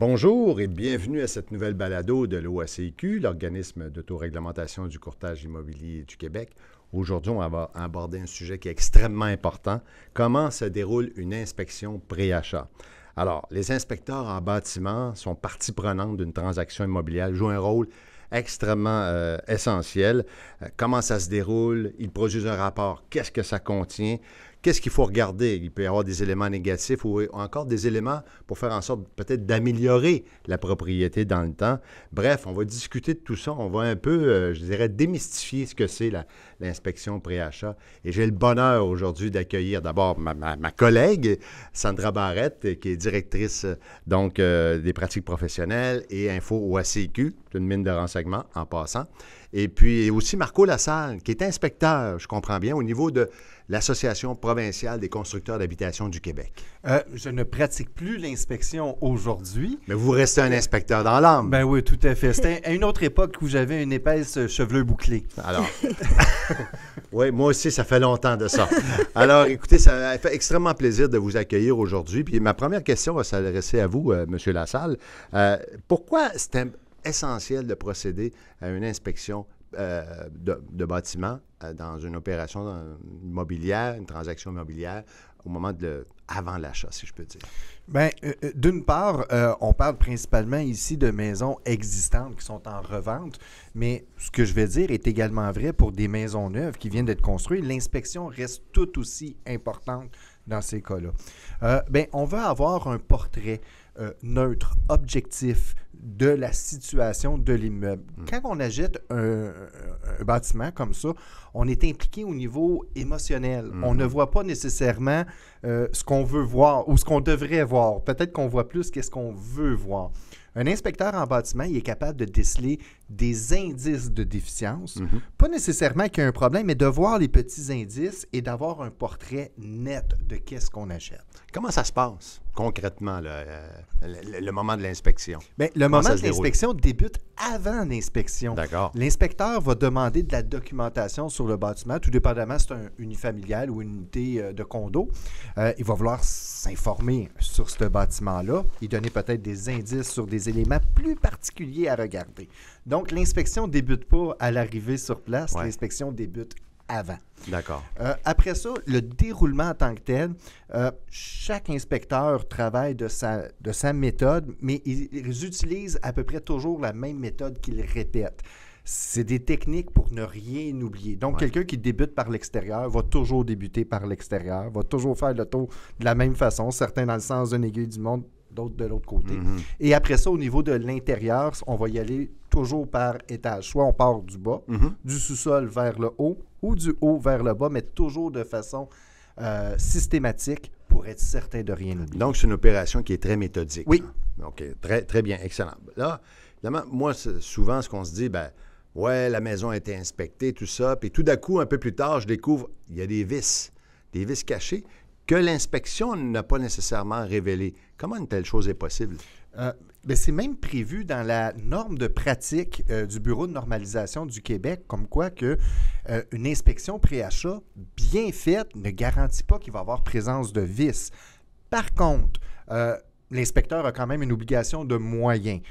Bonjour et bienvenue à cette nouvelle balado de l'OACIQ, l'organisme d'autoréglementation du courtage immobilier du Québec. Aujourd'hui, on va aborder un sujet qui est extrêmement important. Comment se déroule une inspection pré-achat? Alors, les inspecteurs en bâtiment sont partie prenante d'une transaction immobilière, jouent un rôle extrêmement essentiel. Comment ça se déroule? Ils produisent un rapport. Qu'est-ce que ça contient? Qu'est-ce qu'il faut regarder? Il peut y avoir des éléments négatifs ou encore des éléments pour faire en sorte peut-être d'améliorer la propriété dans le temps. Bref, on va discuter de tout ça. On va un peu, je dirais, démystifier ce que c'est l'inspection pré-achat. Et j'ai le bonheur aujourd'hui d'accueillir d'abord ma collègue, Sandra Barrette, qui est directrice donc des pratiques professionnelles et info au ACQ, une mine de renseignement en passant. Et puis aussi Marco Lassalle, qui est inspecteur, je comprends bien, au niveau de l'Association provinciale des constructeurs d'habitation du Québec. Je ne pratique plus l'inspection aujourd'hui. Mais vous restez un inspecteur dans l'âme. Ben oui, tout à fait. C'était à une autre époque où j'avais une épaisse chevelure bouclée. Alors, oui, moi aussi, ça fait longtemps de ça. Alors, écoutez, ça fait extrêmement plaisir de vous accueillir aujourd'hui. Puis ma première question va s'adresser à vous, M. Lassalle. Pourquoi c'est essentiel de procéder à une inspection de bâtiment dans une opération immobilière, une transaction immobilière, au moment avant l'achat, si je peux dire? Bien, d'une part, on parle principalement ici de maisons existantes qui sont en revente, mais ce que je vais dire est également vrai pour des maisons neuves qui viennent d'être construites. L'inspection reste tout aussi importante dans ces cas-là. Bien, on veut avoir un portrait neutre, objectif de la situation de l'immeuble. Quand on achète un bâtiment comme ça, on est impliqué au niveau émotionnel. On ne voit pas nécessairement ce qu'on veut voir ou ce qu'on devrait voir. Peut-être qu'on voit plus qu'est-ce qu'on veut voir. Un inspecteur en bâtiment, il est capable de déceler des indices de déficience. Pas nécessairement qu'il y a un problème, mais de voir les petits indices et d'avoir un portrait net de qu'est-ce qu'on achète. Comment ça se passe concrètement, le moment de l'inspection? Bien, le moment de l'inspection débute avant l'inspection. D'accord. L'inspecteur va demander de la documentation sur le bâtiment, tout dépendamment si c'est un unifamilial ou une unité de condo. Il va vouloir s'informer sur ce bâtiment-là et donner peut-être des indices sur des éléments plus particuliers à regarder. Donc, l'inspection ne débute pas à l'arrivée sur place, L'inspection débute avant. D'accord. Après ça, le déroulement en tant que tel, chaque inspecteur travaille de sa méthode, mais ils utilisent à peu près toujours la même méthode qu'ils répètent. C'est des techniques pour ne rien oublier. Donc, quelqu'un qui débute par l'extérieur va toujours débuter par l'extérieur, va toujours faire le tour de la même façon, certains dans le sens d'une aiguille du monde, d'autres de l'autre côté. Et après ça, au niveau de l'intérieur, on va y aller toujours par étage. Soit on part du bas, du sous-sol vers le haut, ou du haut vers le bas, mais toujours de façon systématique pour être certain de rien oublier. Donc, c'est une opération qui est très méthodique. Oui. OK, très, très bien, excellent. Là, évidemment, moi, souvent, ce qu'on se dit, la maison a été inspectée, tout ça, puis tout d'un coup, un peu plus tard, je découvre, il y a des vis cachées que l'inspection n'a pas nécessairement révélées. Comment une telle chose est possible? C'est même prévu dans la norme de pratique du Bureau de normalisation du Québec, comme quoi que une inspection pré-achat bien faite ne garantit pas qu'il va y avoir présence de vis. Par contre, l'inspecteur a quand même une obligation de moyens.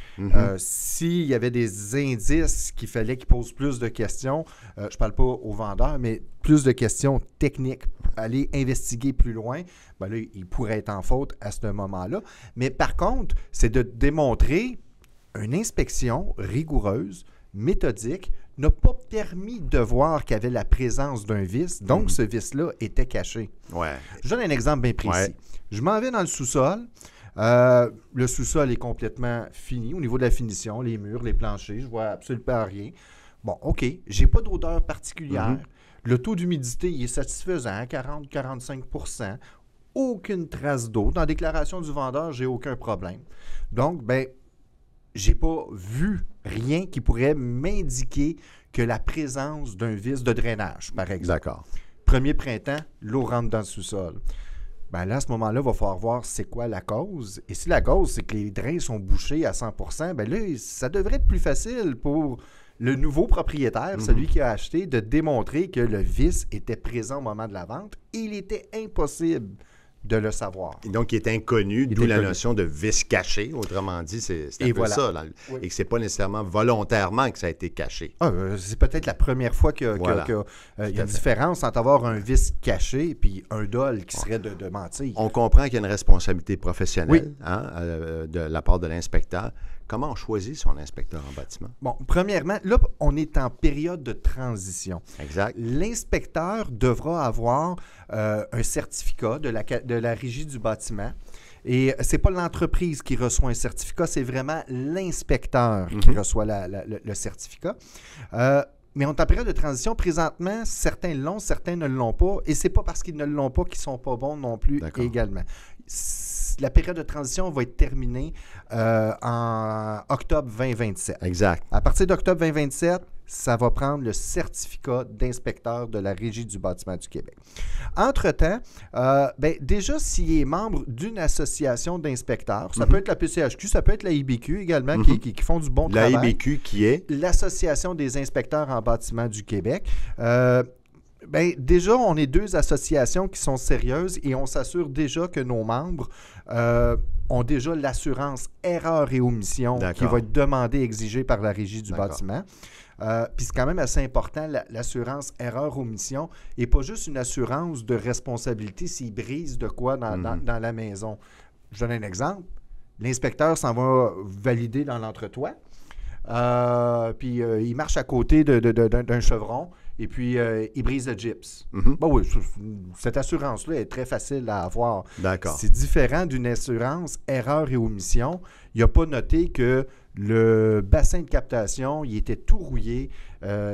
S'il y avait des indices qu'il fallait qu'il pose plus de questions, je ne parle pas au vendeur, mais plus de questions techniques, aller investiguer plus loin, là, il pourrait être en faute à ce moment-là. Mais par contre, c'est de démontrer une inspection rigoureuse, méthodique, n'a pas permis de voir qu'il y avait la présence d'un vice, donc ce vice-là était caché. Je donne un exemple bien précis. Je m'en vais dans le sous-sol. Le sous-sol est complètement fini au niveau de la finition, les murs, les planchers, je vois absolument rien. Bon, OK, j'ai pas d'odeur particulière. Le taux d'humidité il est satisfaisant, 40-45 %. Aucune trace d'eau. Dans la déclaration du vendeur, j'ai aucun problème. Donc, j'ai pas vu rien qui pourrait m'indiquer que la présence d'un vice de drainage, par exemple. D'accord. Premier printemps, l'eau rentre dans le sous-sol. Là, à ce moment-là, il va falloir voir c'est quoi la cause. Et si la cause, c'est que les drains sont bouchés à 100 %, là, ça devrait être plus facile pour le nouveau propriétaire, celui qui a acheté, de démontrer que le vice était présent au moment de la vente. Et il était impossible de le savoir. Et donc, il est inconnu, d'où la notion de vice caché. Autrement dit, c'est un peu ça. Et que ce n'est pas nécessairement volontairement que ça a été caché. C'est peut-être la première fois qu'il y a une différence entre avoir un vice caché et un dol qui serait de mentir. On comprend qu'il y a une responsabilité professionnelle de la part de l'inspecteur. Comment on choisit son inspecteur en bâtiment? Bon, premièrement, là, on est en période de transition. Exact. L'inspecteur devra avoir un certificat de la Régie du bâtiment. Et ce n'est pas l'entreprise qui reçoit un certificat, c'est vraiment l'inspecteur qui reçoit le certificat. Mais on est en période de transition. Présentement, certains l'ont, certains ne l'ont pas. Et ce n'est pas parce qu'ils ne l'ont pas qu'ils ne sont pas bons non plus également. La période de transition va être terminée en octobre 2027. Exact. À partir d'octobre 2027, ça va prendre le certificat d'inspecteur de la Régie du bâtiment du Québec. Entre-temps, déjà, s'il est membre d'une association d'inspecteurs, ça peut être la PCHQ, ça peut être la IBQ également, qui font du bon travail. La IBQ qui est? L'Association des inspecteurs en bâtiment du Québec. Déjà, on est deux associations qui sont sérieuses et on s'assure déjà que nos membres ont déjà l'assurance erreur et omission qui va être demandée et exigée par la Régie du bâtiment. Puis c'est quand même assez important, l'assurance erreur-omission n'est pas juste une assurance de responsabilité s'il brise de quoi dans la maison. Je donne un exemple. L'inspecteur s'en va valider dans l'entretoit, puis il marche à côté d'un chevron, et puis il brise le gyps. Oui, cette assurance-là est très facile à avoir. D'accord. C'est différent d'une assurance erreur et omission. Il n'y a pas noté que le bassin de captation, il était tout rouillé,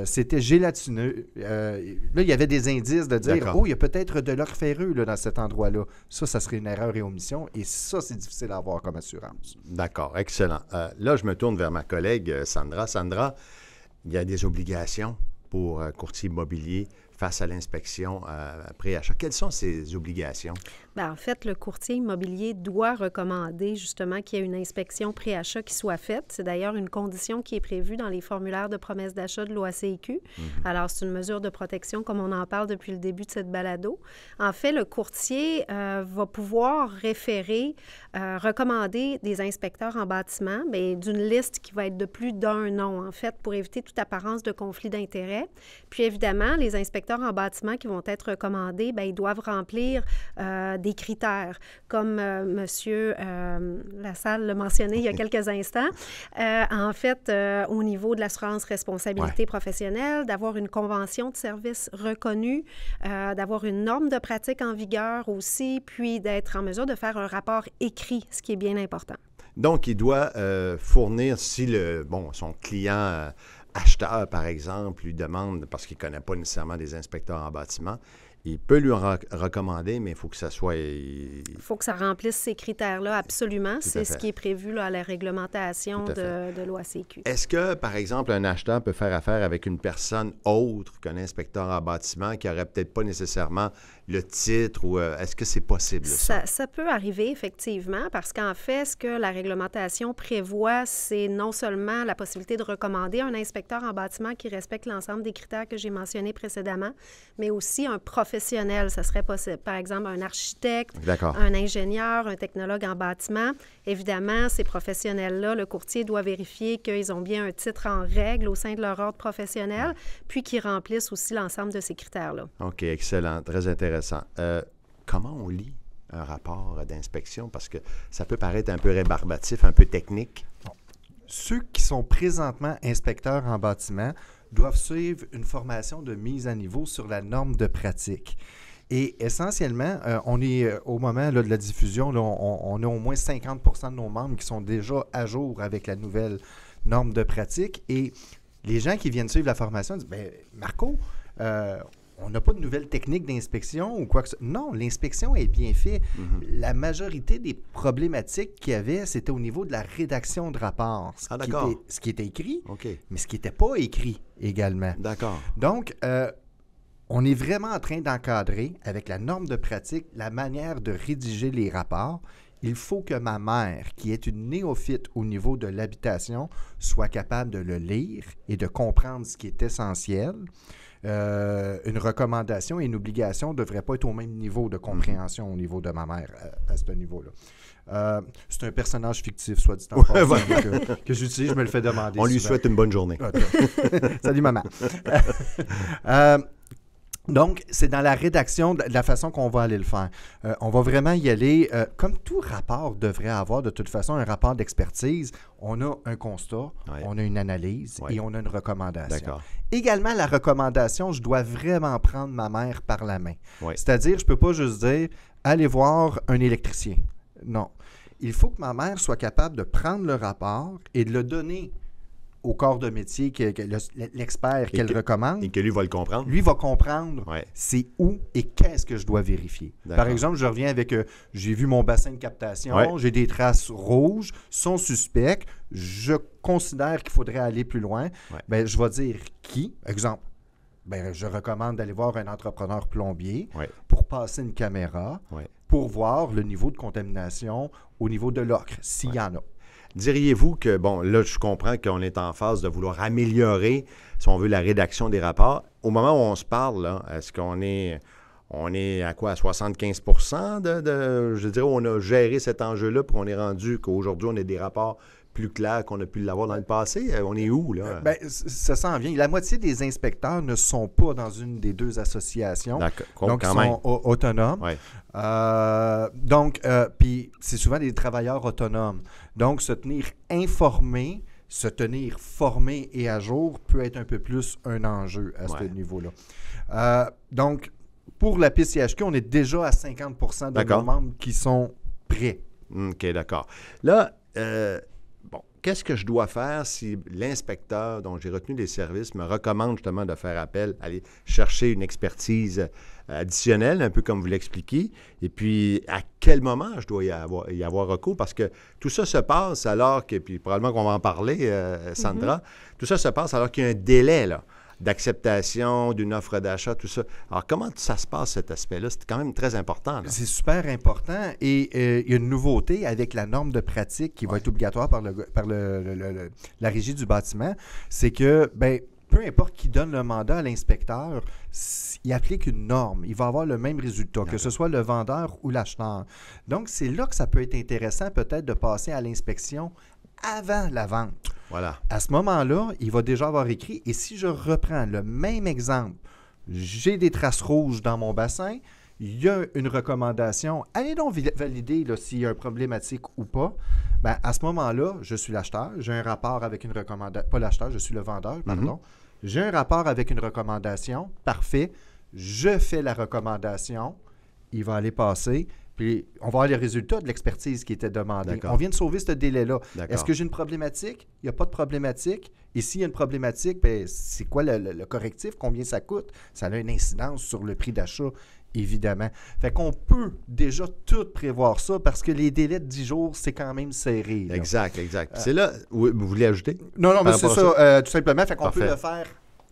c'était gélatineux. Là, il y avait des indices de dire « Oh, il y a peut-être de l'or ferreux dans cet endroit-là. » Ça serait une erreur et omission, et ça, c'est difficile à avoir comme assurance. D'accord, excellent. Là, je me tourne vers ma collègue Sandra. Sandra, il y a des obligations pour courtier immobilier face à l'inspection pré-achat. Quelles sont ces obligations? Bien, en fait, le courtier immobilier doit recommander justement qu'il y ait une inspection pré-achat qui soit faite. C'est d'ailleurs une condition qui est prévue dans les formulaires de promesse d'achat de l'OACIQ. Alors, c'est une mesure de protection comme on en parle depuis le début de cette balado. En fait, le courtier va pouvoir référer, recommander des inspecteurs en bâtiment, mais d'une liste qui va être de plus d'un nom, en fait, pour éviter toute apparence de conflit d'intérêts. Puis, évidemment, les inspecteurs en bâtiment qui vont être recommandés, bien, ils doivent remplir des critères, comme Monsieur Lassalle l'a mentionné il y a quelques instants. En fait, au niveau de l'assurance responsabilité professionnelle, d'avoir une convention de service reconnue, d'avoir une norme de pratique en vigueur aussi, puis d'être en mesure de faire un rapport écrit, ce qui est bien important. Donc, il doit fournir, si son client acheteur, par exemple, lui demande, parce qu'il ne connaît pas nécessairement des inspecteurs en bâtiment, il peut lui recommander, mais il faut que ça soit... Il faut que ça remplisse ces critères-là, absolument. C'est ce qui est prévu là, à la réglementation de l'OACIQ. Est-ce que, par exemple, un acheteur peut faire affaire avec une personne autre qu'un inspecteur en bâtiment qui n'aurait peut-être pas nécessairement le titre ou est-ce que c'est possible? Ça peut arriver, effectivement, parce qu'en fait, ce que la réglementation prévoit, c'est non seulement la possibilité de recommander un inspecteur en bâtiment qui respecte l'ensemble des critères que j'ai mentionnés précédemment, mais aussi un professionnel, ça serait possible. Par exemple, un architecte, un ingénieur, un technologue en bâtiment. Évidemment, ces professionnels-là, le courtier doit vérifier qu'ils ont bien un titre en règle au sein de leur ordre professionnel, puis qu'ils remplissent aussi l'ensemble de ces critères-là. OK, excellent, très intéressant. Comment on lit un rapport d'inspection? Parce que ça peut paraître un peu rébarbatif, un peu technique. Bon. Ceux qui sont présentement inspecteurs en bâtiment doivent suivre une formation de mise à niveau sur la norme de pratique. Et essentiellement, on est au moment là, de la diffusion, là, on a au moins 50 % de nos membres qui sont déjà à jour avec la nouvelle norme de pratique. Et les gens qui viennent suivre la formation disent « Bien, Marco, on n'a pas de nouvelles techniques d'inspection ou quoi que ce soit. » Non, l'inspection est bien faite. La majorité des problématiques qu'il y avait, c'était au niveau de la rédaction de rapport. Ce qui était écrit, mais ce qui n'était pas écrit également. D'accord. Donc, on est vraiment en train d'encadrer, avec la norme de pratique, la manière de rédiger les rapports. Il faut que ma mère, qui est une néophyte au niveau de l'habitation, soit capable de le lire et de comprendre ce qui est essentiel. une recommandation et une obligation ne devraient pas être au même niveau de compréhension au niveau de ma mère à ce niveau-là. C'est un personnage fictif, soit dit en passant, que j'utilise, je me le fais demander. On lui souhaite une bonne journée. Salut, maman. Donc, c'est dans la rédaction, de la façon qu'on va aller le faire. On va vraiment y aller, comme tout rapport devrait avoir de toute façon, un rapport d'expertise, on a un constat, on a une analyse et on a une recommandation. D'accord. Également, la recommandation, je dois vraiment prendre ma mère par la main. Oui. C'est-à-dire, je ne peux pas juste dire, allez voir un électricien. Non. Il faut que ma mère soit capable de prendre le rapport et de le donner au corps de métier, l'expert qu'elle recommande. Et que lui va le comprendre. Lui va comprendre c'est où et qu'est-ce que je dois vérifier. Par exemple, je reviens avec, j'ai vu mon bassin de captation, j'ai des traces rouges, sont suspects, je considère qu'il faudrait aller plus loin. Bien, je vais dire qui. Exemple, bien, je recommande d'aller voir un entrepreneur plombier pour passer une caméra pour voir le niveau de contamination au niveau de l'ocre, s'il y en a. Diriez-vous que, bon, là, je comprends qu'on est en phase de vouloir améliorer, si on veut, la rédaction des rapports. Au moment où on se parle, là, est-ce qu'on est à quoi? À 75% je dirais, on a géré cet enjeu-là, puis on est rendu qu'aujourd'hui, on a des rapports plus clairs qu'on a pu l'avoir dans le passé? On est où, là? Bien, ça s'en vient. La moitié des inspecteurs ne sont pas dans une des deux associations. D'accord. Donc, ils sont autonomes. Puis, c'est souvent des travailleurs autonomes. Donc, se tenir informé, se tenir formé et à jour peut être un peu plus un enjeu à ce niveau-là. Donc, pour la PCHQ, on est déjà à 50% de nos membres qui sont prêts. OK, d'accord. Là, qu'est-ce que je dois faire si l'inspecteur dont j'ai retenu des services me recommande justement de faire appel, aller chercher une expertise additionnelle, un peu comme vous l'expliquez, et puis à quel moment je dois y avoir recours? Parce que tout ça se passe alors que, puis probablement qu'on va en parler, Sandra, tout ça se passe alors qu'il y a un délai là, d'acceptation d'une offre d'achat, tout ça. Alors, comment ça se passe, cet aspect-là? C'est quand même très important. Là. C'est super important et il y a une nouveauté avec la norme de pratique qui va être obligatoire par la Régie du bâtiment, c'est que, bien, peu importe qui donne le mandat à l'inspecteur, il applique une norme. Il va avoir le même résultat, que ce soit le vendeur ou l'acheteur. Donc, c'est là que ça peut être intéressant peut-être de passer à l'inspection avant la vente. Voilà. À ce moment-là, il va déjà avoir écrit, et si je reprends le même exemple, j'ai des traces rouges dans mon bassin, il y a une recommandation, allez donc valider là, s'il y a une problématique ou pas. Bien, à ce moment-là, je suis l'acheteur, j'ai un rapport avec une recommandation, pas l'acheteur, je suis le vendeur, pardon. J'ai un rapport avec une recommandation, parfait, je fais la recommandation, il va aller passer, puis on va avoir les résultats de l'expertise qui était demandée. D'accord. On vient de sauver ce délai-là. D'accord. Est-ce que j'ai une problématique? Il n'y a pas de problématique. Et s'il y a une problématique, bien, c'est quoi le correctif? Combien ça coûte? Ça a une incidence sur le prix d'achat, évidemment. Fait qu'on peut déjà tout prévoir ça parce que les délais de 10 jours, c'est quand même serré. Là. Exact. C'est là, vous voulez ajouter? Non, mais c'est ça, tout simplement. Fait qu'on Parfait. peut le faire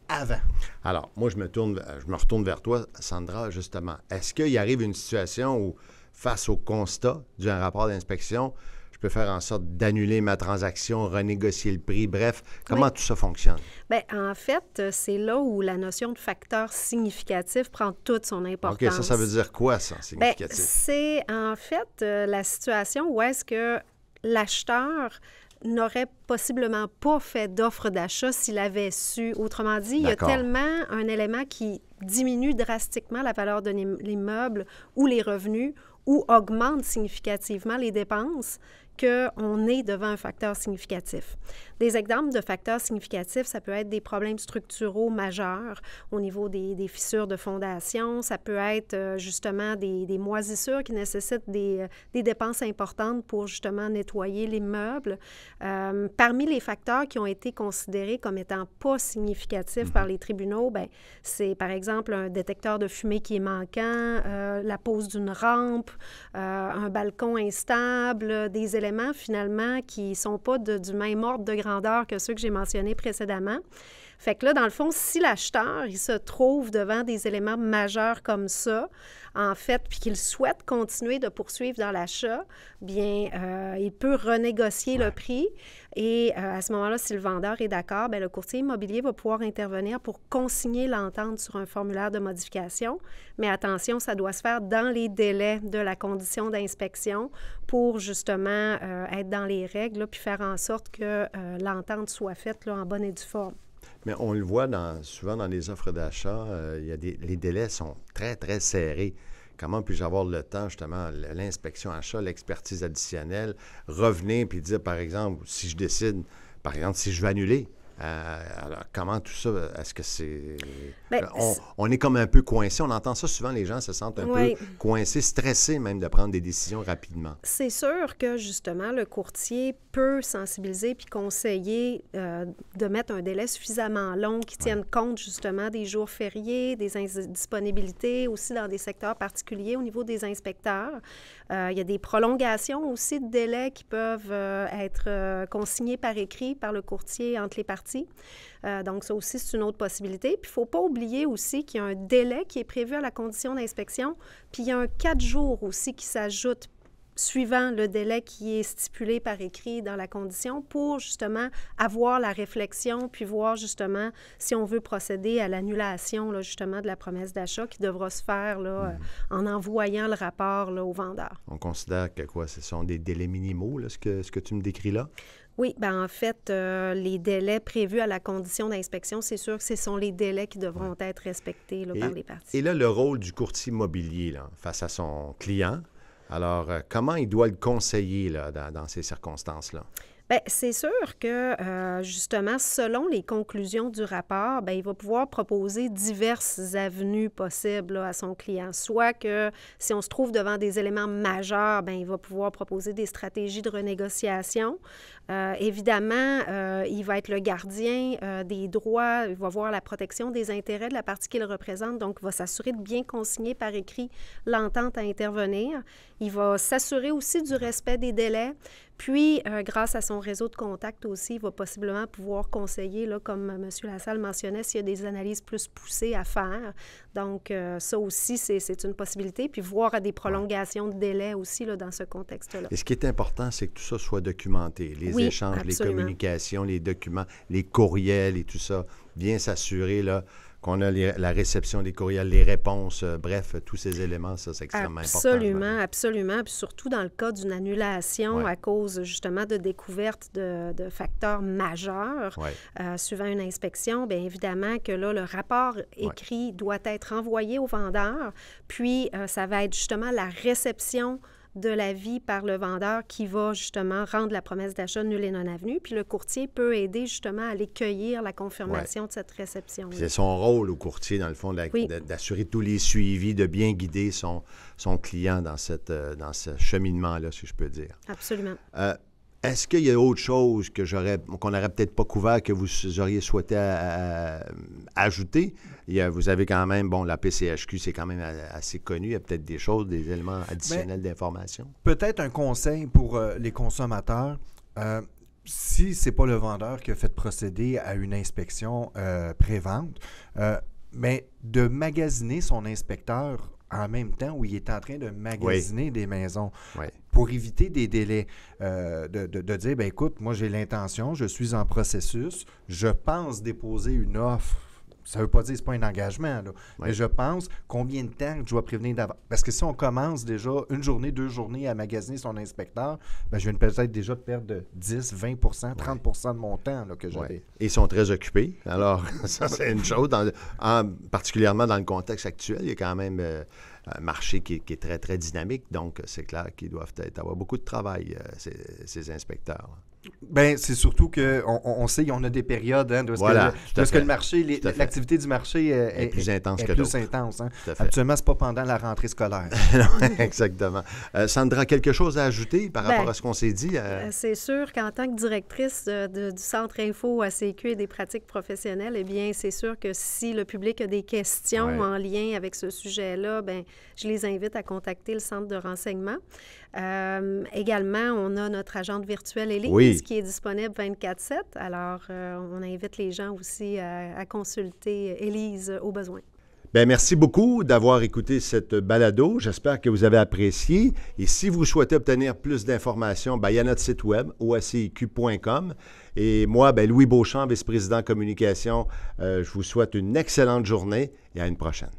avant. Alors, moi, je me retourne vers toi, Sandra, justement. Est-ce qu'il arrive une situation où, face au constat d'un rapport d'inspection, je peux faire en sorte d'annuler ma transaction, renégocier le prix, bref, comment tout ça fonctionne? Bien, en fait, c'est là où la notion de facteur significatif prend toute son importance. OK, ça veut dire quoi, ça, significatif? Bien, c'est en fait la situation où est-ce que l'acheteur n'aurait possiblement pas fait d'offre d'achat s'il avait su. Autrement dit, il y a tellement un élément qui diminue drastiquement la valeur de l'immeuble ou les revenus ou augmente significativement les dépenses qu'on est devant un facteur significatif. Des exemples de facteurs significatifs, ça peut être des problèmes structuraux majeurs au niveau des fissures de fondation, ça peut être justement des moisissures qui nécessitent des dépenses importantes pour justement nettoyer l'immeuble. Parmi les facteurs qui ont été considérés comme étant pas significatifs par les tribunaux, bien, c'est par exemple un détecteur de fumée qui est manquant, la pose d'une rampe, un balcon instable, des éléments finalement qui ne sont pas du même ordre de grandeur que ceux que j'ai mentionnés précédemment. Fait que là, dans le fond, si l'acheteur, il se trouve devant des éléments majeurs comme ça, en fait, puis qu'il souhaite continuer de poursuivre dans l'achat, bien, il peut renégocier le prix. Et à ce moment-là, si le vendeur est d'accord, bien, le courtier immobilier va pouvoir intervenir pour consigner l'entente sur un formulaire de modification. Mais attention, ça doit se faire dans les délais de la condition d'inspection pour justement être dans les règles, là, puis faire en sorte que l'entente soit faite là, en bonne et due forme. Mais on le voit souvent dans les offres d'achat, les délais sont très, très serrés. Comment puis-je avoir le temps, justement, l'inspection achat, l'expertise additionnelle, revenir puis dire, par exemple, si je décide, par exemple, si je veux annuler, alors comment tout ça, est-ce que c'est... Bien, on est comme un peu coincé, on entend ça souvent, les gens se sentent un peu coincés, stressés même de prendre des décisions rapidement. C'est sûr que, justement, le courtier peut sensibiliser puis conseiller de mettre un délai suffisamment long qui tienne compte, justement, des jours fériés, des indisponibilités, aussi dans des secteurs particuliers au niveau des inspecteurs. Il y a des prolongations aussi de délais qui peuvent être consignées par écrit par le courtier entre les parties. Donc, ça aussi, c'est une autre possibilité. Puis, il ne faut pas oublier aussi qu'il y a un délai qui est prévu à la condition d'inspection, puis il y a un 4 jours aussi qui s'ajoute suivant le délai qui est stipulé par écrit dans la condition pour, justement, avoir la réflexion, puis voir, justement, si on veut procéder à l'annulation, là, justement, de la promesse d'achat qui devra se faire là, en envoyant le rapport là, au vendeur. On considère que quoi? Ce sont des délais minimaux, là, ce que tu me décris là? Oui, bien en fait, les délais prévus à la condition d'inspection, c'est sûr que ce sont les délais qui devront être respectés là, par les parties. Et là, le rôle du courtier immobilier là, face à son client, alors comment il doit le conseiller là, dans ces circonstances-là? Bien, c'est sûr que, justement, selon les conclusions du rapport, bien, il va pouvoir proposer diverses avenues possibles là, à son client. Soit que si on se trouve devant des éléments majeurs, bien, il va pouvoir proposer des stratégies de renégociation. Évidemment, il va être le gardien des droits, il va voir la protection des intérêts de la partie qu'il représente, donc il va s'assurer de bien consigner par écrit l'entente à intervenir. Il va s'assurer aussi du respect des délais. Puis, grâce à son réseau de contacts aussi, il va possiblement pouvoir conseiller, là, comme M. Lassalle mentionnait, s'il y a des analyses plus poussées à faire. Donc, ça aussi, c'est une possibilité. Puis, voir à des prolongations de délai aussi là, dans ce contexte-là. Et ce qui est important, c'est que tout ça soit documenté. Les échanges, absolument. Les communications, les documents, les courriels et tout ça. Bien s'assurer là, qu'on a la réception des courriels, les réponses, bref, tous ces éléments, ça, c'est extrêmement important. Absolument, absolument. Puis surtout dans le cas d'une annulation à cause, justement, de découverte de facteurs majeurs, suivant une inspection, bien évidemment que là, le rapport écrit doit être envoyé au vendeur, puis ça va être justement la réception de l'avis par le vendeur qui va justement rendre la promesse d'achat nulle et non avenue. Puis le courtier peut aider justement à aller cueillir la confirmation de cette réception. C'est son rôle au courtier, dans le fond, d'assurer tous les suivis, de bien guider son client dans ce cheminement-là, si je peux dire. Absolument. Est-ce qu'il y a autre chose qu'on n'aurait peut-être pas couvert que vous auriez souhaité ajouter? Vous avez quand même, la PCHQ, c'est quand même assez connu. Il y a peut-être des choses, des éléments additionnels d'information. Peut-être un conseil pour les consommateurs. Si ce n'est pas le vendeur qui a fait procéder à une inspection pré-vente, mais de magasiner son inspecteur en même temps où il est en train de magasiner des maisons pour éviter des délais, de dire, bien écoute, moi j'ai l'intention, je suis en processus, je pense déposer une offre. Ça ne veut pas dire que ce n'est pas un engagement, là. Mais je pense combien de temps je dois prévenir d'avance. Parce que si on commence déjà une journée, 2 journées à magasiner son inspecteur, bien, je viens peut-être déjà de perdre 10, 20 30 de mon temps là, que j'avais. Et ils sont très occupés. Alors, ça, c'est une chose. Particulièrement dans le contexte actuel, il y a quand même un marché qui est très, très dynamique. Donc, c'est clair qu'ils doivent peut-être avoir beaucoup de travail, ces inspecteurs. Bien, c'est surtout qu'on sait qu'on a des périodes où est-ce que le marché, l'activité du marché est plus intense que plus intense. Hein? Habituellement, ce n'est pas pendant la rentrée scolaire. Exactement. Sandra, quelque chose à ajouter par rapport à ce qu'on s'est dit? C'est sûr qu'en tant que directrice du Centre Info ACQ et des pratiques professionnelles, eh bien, c'est sûr que si le public a des questions en lien avec ce sujet-là, bien, je les invite à contacter le Centre de renseignement. Également, on a notre agente virtuelle Élise service qui est disponible 24/7. Alors, on invite les gens aussi à consulter Élise au besoin. Bien, merci beaucoup d'avoir écouté cette balado. J'espère que vous avez apprécié. Et si vous souhaitez obtenir plus d'informations, bien, il y a notre site web, oaciq.com. Et moi, bien, Louis Beauchamp, vice-président communication, je vous souhaite une excellente journée et à une prochaine.